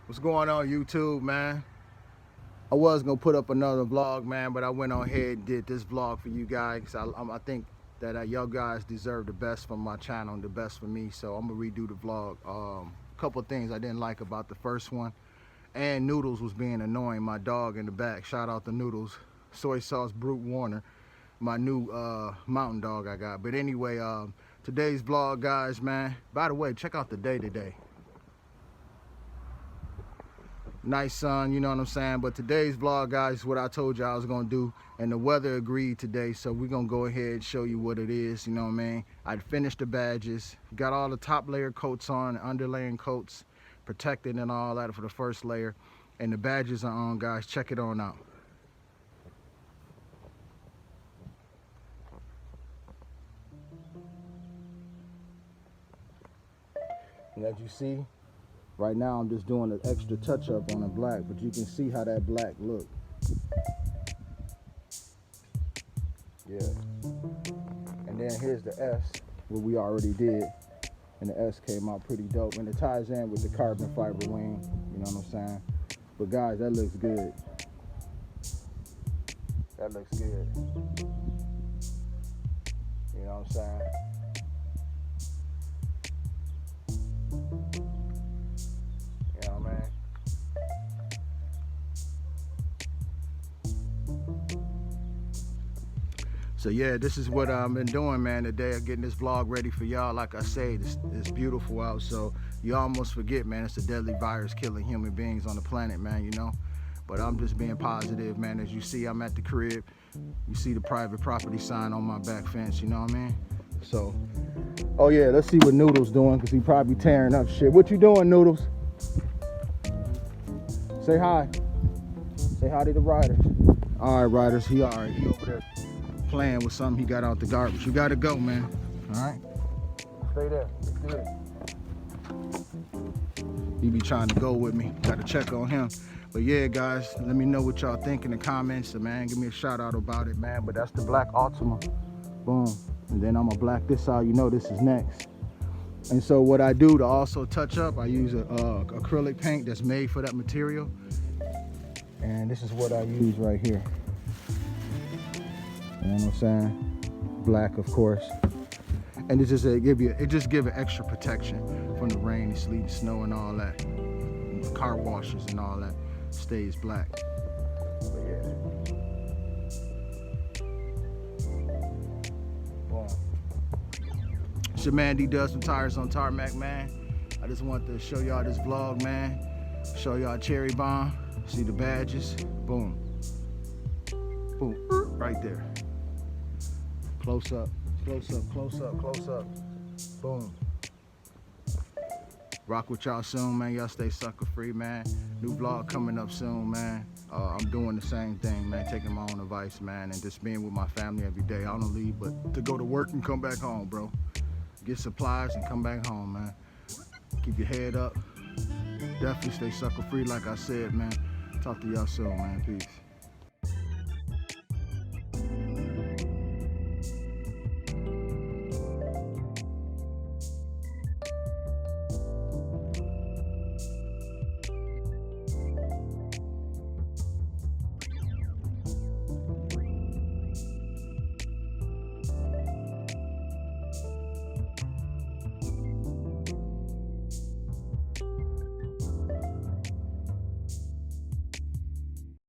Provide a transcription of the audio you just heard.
What's going on YouTube, man? I was gonna put up another vlog, man, but I went on ahead and did this vlog for you guys. I think that y'all guys deserve the best from my channel and the best for me, so I'm gonna redo the vlog. A couple of things I didn't like about the first one, and Noodles was being annoying, my dog in the back. Shout out to Noodles, Soy Sauce Brute Warner, my new mountain dog I got. But anyway, today's vlog, guys, man. By the way, check out the day today. Nice sun, you know what I'm saying? But today's vlog, guys, is what I told you I was gonna do, and the weather agreed today, so we're gonna go ahead and show you what it is, you know what I mean? I finished the badges, got all the top layer coats on, underlaying coats, protected and all that for the first layer, and the badges are on, guys. Check it on out. And as you see, right now I'm just doing an extra touch up on the black, but you can see how that black look. Yeah. And then here's the S, what we already did. And the S came out pretty dope. And it ties in with the carbon fiber wing, you know what I'm saying? But guys, that looks good. That looks good. You know what I'm saying? You know what I mean? So yeah, this is what I've been doing, man, today. I'm getting this vlog ready for y'all. Like I say, it's beautiful out, so you almost forget, man, it's a deadly virus killing human beings on the planet, man, you know? But I'm just being positive, man. As you see, I'm at the crib. You see the private property sign on my back fence, you know what I mean? So, oh yeah, let's see what Noodles doing, because he probably tearing up shit. What you doing, Noodles? Say hi. Say hi to the riders. All right, riders, he all right. He over there playing with something he got out the garbage. You gotta go, man. All right? Stay there. It's good. He be trying to go with me. Gotta check on him. But yeah, guys, let me know what y'all think in the comments. And man, give me a shout out about it, man. But that's the black Altima. Boom. And then I'm gonna black this out. You know this is next. And so what I do to also touch up, I use a acrylic paint that's made for that material. And this is what I use right here. You know what I'm saying? Black, of course. And it just give an extra protection from the rain, sleet, snow, and all that. And the car washes and all that stays black. But yeah. Boom. It's your man D does some tires on tarmac, man. I just want to show y'all this vlog, man. Show y'all cherry bomb. See the badges. Boom. Boom. Right there. Close up, close up, close up, close up. Boom. Rock with y'all soon, man. Y'all stay sucker free, man. New vlog coming up soon, man. I'm doing the same thing, man. Taking my own advice, man, and just being with my family every day. I don't leave but to go to work and come back home, bro. Get supplies and come back home, man. Keep your head up. Definitely stay sucker free, like I said, man. Talk to y'all soon, man. Peace.